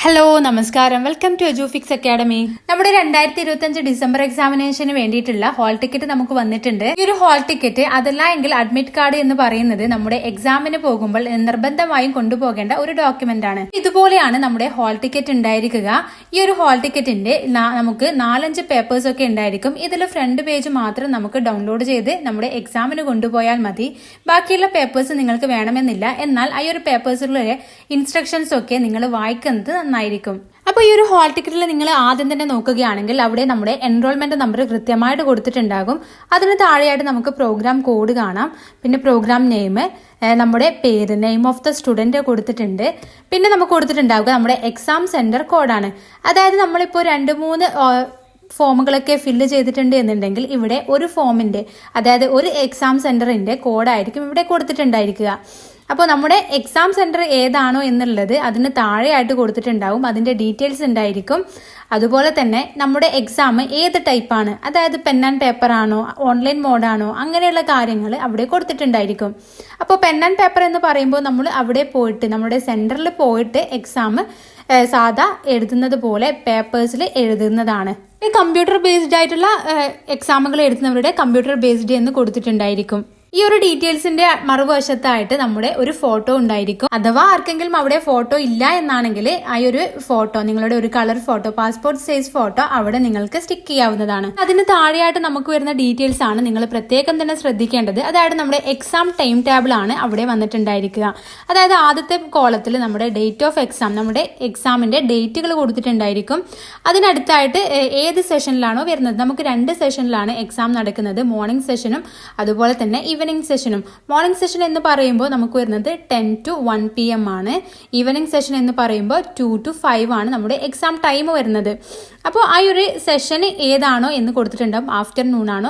Hello നമസ്കാരം, welcome to എജുഫിക്സ് academy. നമ്മുടെ 2025 December എക്സാമിനേഷന് വേണ്ടിയിട്ടുള്ള ഹാൾ ടിക്കറ്റ് നമുക്ക് വന്നിട്ടുണ്ട്. ഈ ഒരു ഹാൾ ടിക്കറ്റ് അതല്ല എങ്കിൽ അഡ്മിറ്റ് കാർഡ് എന്ന് പറയുന്നത് നമ്മുടെ എക്സാമിന് പോകുമ്പോൾ നിർബന്ധമായും കൊണ്ടുപോകേണ്ട ഒരു ഡോക്യുമെന്റ് ആണ്. ഇതുപോലെയാണ് നമ്മുടെ ഹാൾ ടിക്കറ്റ് ഉണ്ടായിരിക്കുക. ഈ ഒരു ഹാൾ ടിക്കറ്റിന്റെ നമുക്ക് 4-5 പേപ്പേഴ്സ് ഒക്കെ ഉണ്ടായിരിക്കും. ഇതിൽ ഫ്രണ്ട് പേജ് മാത്രം നമുക്ക് ഡൗൺലോഡ് ചെയ്ത് നമ്മുടെ എക്സാമിന് കൊണ്ടുപോയാൽ മതി. ബാക്കിയുള്ള പേപ്പേഴ്സ് നിങ്ങൾക്ക് വേണമെന്നില്ല. എന്നാൽ ഈ ഒരു പേപ്പേഴ്സിലെ ഇൻസ്ട്രക്ഷൻസ് ഒക്കെ നിങ്ങൾ വായിക്കുന്നത് നന്നായിരിക്കും. അപ്പോൾ ഈ ഒരു ഹാൾ ടിക്കറ്റിൽ നിങ്ങൾ ആദ്യം തന്നെ നോക്കുകയാണെങ്കിൽ അവിടെ നമ്മുടെ എൻറോൾമെന്റ് നമ്പർ കൃത്യമായിട്ട് കൊടുത്തിട്ടുണ്ടാകും. അതിന് താഴെയായിട്ട് നമുക്ക് പ്രോഗ്രാം കോഡ് കാണാം. പിന്നെ പ്രോഗ്രാം നെയിം, നമ്മുടെ പേര്, നെയിം ഓഫ് ദ സ്റ്റുഡന്റ് കൊടുത്തിട്ടുണ്ട്. പിന്നെ നമുക്ക് കൊടുത്തിട്ടുണ്ടാവുക നമ്മുടെ എക്സാം സെന്റർ കോഡാണ്. അതായത് നമ്മളിപ്പോൾ 2-3 ഫോമുകളൊക്കെ ഫില്ല് ചെയ്തിട്ടുണ്ട് എന്നുണ്ടെങ്കിൽ ഇവിടെ ഒരു ഫോമിന്റെ, അതായത് ഒരു എക്സാം സെന്ററിന്റെ കോഡായിരിക്കും ഇവിടെ കൊടുത്തിട്ടുണ്ടായിരിക്കുക. അപ്പോൾ നമ്മുടെ എക്സാം സെന്റർ ഏതാണോ എന്നുള്ളത് അതിന് താഴെയായിട്ട് കൊടുത്തിട്ടുണ്ടാവും. അതിന്റെ ഡീറ്റെയിൽസ് ഉണ്ടായിരിക്കും. അതുപോലെ തന്നെ നമ്മുടെ എക്സാം ഏത് ടൈപ്പാണ്, അതായത് പെൻ ആൻഡ് പേപ്പർ ആണോ, ഓൺലൈൻ മോഡാണോ, അങ്ങനെയുള്ള കാര്യങ്ങൾ അവിടെ കൊടുത്തിട്ടുണ്ടായിരിക്കും. അപ്പോൾ പെൻ ആൻഡ് പേപ്പർ എന്ന് പറയുമ്പോൾ നമ്മൾ അവിടെ പോയിട്ട് നമ്മുടെ സെന്ററിൽ പോയിട്ട് എക്സാം സാധാ എഴുതുന്നത് പോലെ പേപ്പേഴ്സിൽ എഴുതുന്നതാണ്. കമ്പ്യൂട്ടർ ബേസ്ഡ് ആയിട്ടുള്ള എക്സാമുകൾ എഴുതുന്നവരുടെ കമ്പ്യൂട്ടർ ബേസ്ഡ് എന്ന് കൊടുത്തിട്ടുണ്ടായിരിക്കും. ഈ ഒരു ഡീറ്റെയിൽസിന്റെ മറുവശത്തായിട്ട് നമ്മുടെ ഒരു ഫോട്ടോ ഉണ്ടായിരിക്കും. അഥവാ ആർക്കെങ്കിലും അവിടെ ഫോട്ടോ ഇല്ല എന്നാണെങ്കിൽ ആ ഒരു ഫോട്ടോ, നിങ്ങളുടെ ഒരു colour photo, passport size photo അവിടെ നിങ്ങൾക്ക് സ്റ്റിക്ക് ചെയ്യാവുന്നതാണ്. അതിന് താഴെയായിട്ട് നമുക്ക് വരുന്ന ഡീറ്റെയിൽസ് ആണ് നിങ്ങൾ പ്രത്യേകം തന്നെ ശ്രദ്ധിക്കേണ്ടത്. അതായത് നമ്മുടെ എക്സാം ടൈം ടേബിൾ ആണ് അവിടെ വന്നിട്ടുണ്ടായിരിക്കുക. അതായത് ആദ്യത്തെ കോളത്തിൽ നമ്മുടെ ഡേറ്റ് ഓഫ് എക്സാം, നമ്മുടെ എക്സാമിന്റെ ഡേറ്റുകൾ കൊടുത്തിട്ടുണ്ടായിരിക്കും. അതിനടുത്തായിട്ട് ഏത് സെഷനിലാണോ വരുന്നത്, നമുക്ക് 2 സെഷനിലാണ് എക്സാം നടക്കുന്നത്. മോർണിംഗ് സെഷനും അതുപോലെ തന്നെ ഈവനിംഗ് സെഷനും. മോർണിംഗ് സെഷൻ എന്ന് പറയുമ്പോൾ നമുക്ക് വരുന്നത് 10 to 1 PM ആണ്. ഈവനിംഗ് സെഷൻ എന്ന് പറയുമ്പോൾ 2 to 5 ആണ് നമ്മുടെ എക്സാം ടൈം വരുന്നത്. അപ്പോൾ ആ ഒരു സെഷൻ ഏതാണോ എന്ന് കൊടുത്തിട്ടുണ്ടാവും. ആഫ്റ്റർനൂൺ ആണോ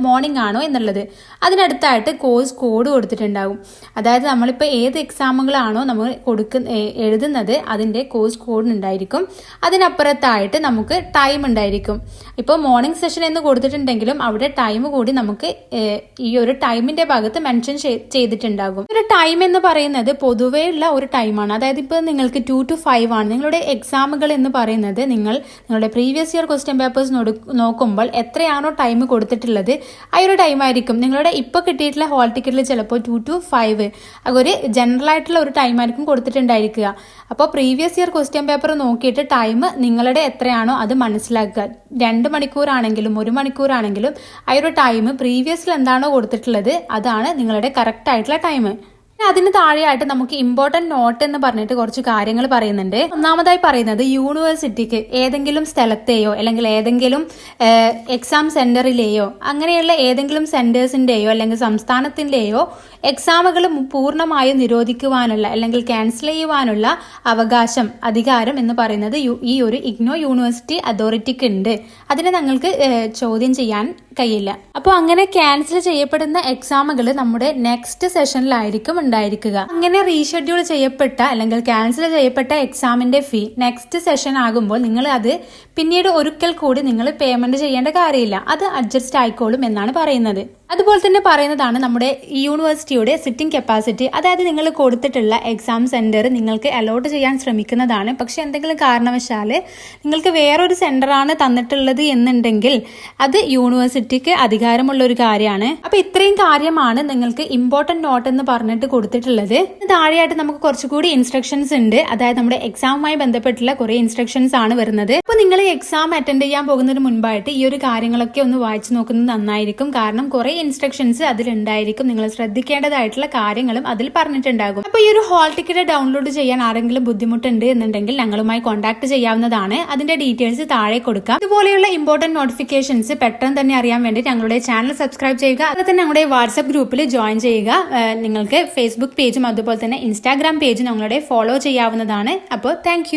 മോർണിംഗ് ആണോ എന്നുള്ളത്. അതിനടുത്തായിട്ട് കോഴ്സ് കോഡ് കൊടുത്തിട്ടുണ്ടാവും. അതായത് നമ്മളിപ്പോൾ ഏത് എക്സാമുകളാണോ നമ്മൾ എഴുതുന്നത് അതിന്റെ കോഴ്സ് കോഡ് ഉണ്ടായിരിക്കും. അതിനപ്പുറത്തായിട്ട് നമുക്ക് ടൈം ഉണ്ടായിരിക്കും. ഇപ്പോൾ മോർണിംഗ് സെഷൻ എന്ന് കൊടുത്തിട്ടുണ്ടെങ്കിലും അവിടെ ടൈം കൂടി നമുക്ക് ഈ ഒരു ടൈമിന്റെ ഭാഗത്ത് മെൻഷൻ ചെയ്തിട്ടുണ്ടാകും. ഒരു ടൈം എന്ന് പറയുന്നത് പൊതുവേ ഉള്ള ഒരു ടൈമാണ്. അതായത് ഇപ്പോൾ നിങ്ങൾക്ക് 2 to 5 ആണ് നിങ്ങളുടെ എക്സാമുകൾ എന്ന് പറയുന്നത്. നിങ്ങളുടെ പ്രീവിയസ് ഇയർ ക്വസ്റ്റ്യൻ പേപ്പേഴ്സ് നോക്കുമ്പോൾ എത്രയാണോ ടൈം കൊടുത്തിട്ടുള്ളത് ആ ഒരു ടൈം ആയിരിക്കും. നിങ്ങളുടെ ഇപ്പോൾ കിട്ടിയിട്ടുള്ള ഹാൾ ടിക്കറ്റിൽ ചിലപ്പോൾ 2 to 5 ഒരു ജനറൽ ആയിട്ടുള്ള ഒരു ടൈം ആയിരിക്കും കൊടുത്തിട്ടുണ്ടായിരിക്കുക. അപ്പോൾ പ്രീവിയസ് ഇയർ ക്വസ്റ്റ്യൻ പേപ്പർ നോക്കിയിട്ട് ടൈം നിങ്ങളുടെ എത്രയാണോ അത് മനസ്സിലാക്കുക. 2 മണിക്കൂറാണെങ്കിലും 1 മണിക്കൂറാണെങ്കിലും ആ ഒരു ടൈം പ്രീവിയസിൽ എന്താണോ കൊടുത്തിട്ടുള്ളത് അതാണ് നിങ്ങളുടെ കറക്റ്റ് ആയിട്ടുള്ള ടൈം. അതിന് താഴെയായിട്ട് നമുക്ക് ഇമ്പോർട്ടന്റ് നോട്ട് എന്ന് പറഞ്ഞിട്ട് കുറച്ച് കാര്യങ്ങൾ പറയുന്നുണ്ട്. ഒന്നാമതായി പറയുന്നത് യൂണിവേഴ്സിറ്റിക്ക് ഏതെങ്കിലും സ്ഥലത്തെയോ അല്ലെങ്കിൽ ഏതെങ്കിലും എക്സാം സെന്ററിലെയോ അങ്ങനെയുള്ള ഏതെങ്കിലും സെന്റേഴ്സിന്റെയോ അല്ലെങ്കിൽ സംസ്ഥാനത്തിന്റെയോ എക്സാമുകൾ പൂർണ്ണമായും നിരോധിക്കുവാനുള്ള അല്ലെങ്കിൽ ക്യാൻസൽ ചെയ്യുവാനുള്ള അവകാശം, അധികാരം എന്ന് പറയുന്നത് ഈ ഒരു ഇഗ്നോ യൂണിവേഴ്സിറ്റി അതോറിറ്റിക്ക് ഉണ്ട്. അതിനെ ഞങ്ങൾക്ക് ചോദ്യം ചെയ്യാൻ കഴിയില്ല. അപ്പോൾ അങ്ങനെ ക്യാൻസൽ ചെയ്യപ്പെടുന്ന എക്സാമുകൾ നമ്മുടെ നെക്സ്റ്റ് സെഷനിലായിരിക്കും ഉണ്ടായിരിക്കുക. അങ്ങനെ റീഷെഡ്യൂൾ ചെയ്യപ്പെട്ട അല്ലെങ്കിൽ ക്യാൻസൽ ചെയ്യപ്പെട്ട എക്സാമിന്റെ ഫീ നെക്സ്റ്റ് സെഷൻ ആകുമ്പോൾ നിങ്ങൾ അത് പിന്നീട് ഒരിക്കൽ കൂടി നിങ്ങൾ പേയ്മെന്റ് ചെയ്യേണ്ട കാര്യമില്ല. അത് അഡ്ജസ്റ്റ് ആയിക്കോളും എന്നാണ് പറയുന്നത്. അതുപോലെ തന്നെ പറയുന്നതാണ് നമ്മുടെ യൂണിവേഴ്സിറ്റിയുടെ സിറ്റിംഗ് കപ്പാസിറ്റി. അതായത് നിങ്ങൾ കൊടുത്തിട്ടുള്ള എക്സാം സെന്റർ നിങ്ങൾക്ക് അലോട്ട് ചെയ്യാൻ ശ്രമിക്കുന്നതാണ്. പക്ഷെ എന്തെങ്കിലും കാരണവശാൽ നിങ്ങൾക്ക് വേറൊരു സെന്ററാണ് തന്നിട്ടുള്ളത് എന്നുണ്ടെങ്കിൽ അത് യൂണിവേഴ്സിറ്റിക്ക് അധികാരമുള്ള ഒരു കാര്യമാണ്. അപ്പൊ ഇത്രയും കാര്യമാണ് നിങ്ങൾക്ക് ഇമ്പോർട്ടന്റ് നോട്ട് എന്ന് പറഞ്ഞിട്ട് കൊടുത്തിട്ടുള്ളത്. താഴെയായിട്ട് നമുക്ക് കുറച്ചുകൂടി ഇൻസ്ട്രക്ഷൻസ് ഉണ്ട്. അതായത് നമ്മുടെ എക്സാമുമായി ബന്ധപ്പെട്ടുള്ള കുറെ ഇൻസ്ട്രക്ഷൻസ് ആണ് വരുന്നത്. അപ്പൊ നിങ്ങൾ എക്സാം അറ്റൻഡ് ചെയ്യാൻ പോകുന്നതിന് മുൻപായിട്ട് ഈ ഒരു കാര്യങ്ങളൊക്കെ ഒന്ന് വായിച്ചു നോക്കുന്നത് നന്നായിരിക്കും. കാരണം കുറെ ഇൻസ്ട്രക്ഷൻസ് അതിലുണ്ടായിരിക്കും. നിങ്ങൾ ശ്രദ്ധിക്കേണ്ടതായിട്ടുള്ള കാര്യങ്ങളും അതിൽ പറഞ്ഞിട്ടുണ്ടാകും. അപ്പൊ ഈ ഒരു ഹാൾ ടിക്കറ്റ് ഡൗൺലോഡ് ചെയ്യാൻ ആരെങ്കിലും ബുദ്ധിമുട്ടുണ്ട് എന്നുണ്ടെങ്കിൽ ഞങ്ങളുമായി കോൺടാക്ട് ചെയ്യാവുന്നതാണ്. അതിന്റെ ഡീറ്റെയിൽസ് താഴെ കൊടുക്കാം. ഇതുപോലെയുള്ള ഇമ്പോർട്ടന്റ് നോട്ടിഫിക്കേഷൻസ് പെട്ടെന്ന് തന്നെ അറിയാൻ വേണ്ടി ഞങ്ങളുടെ ചാനൽ സബ്സ്ക്രൈബ് ചെയ്യുക. അതുപോലെ തന്നെ ഞങ്ങളുടെ വാട്സ്ആപ്പ് ഗ്രൂപ്പിൽ ജോയിൻ ചെയ്യുക. നിങ്ങൾക്ക് ഫേസ്ബുക്ക് പേജും അതുപോലെ തന്നെ ഇൻസ്റ്റാഗ്രാം പേജും ഞങ്ങളുടെ ഫോളോ ചെയ്യാവുന്നതാണ്. അപ്പോൾ താങ്ക്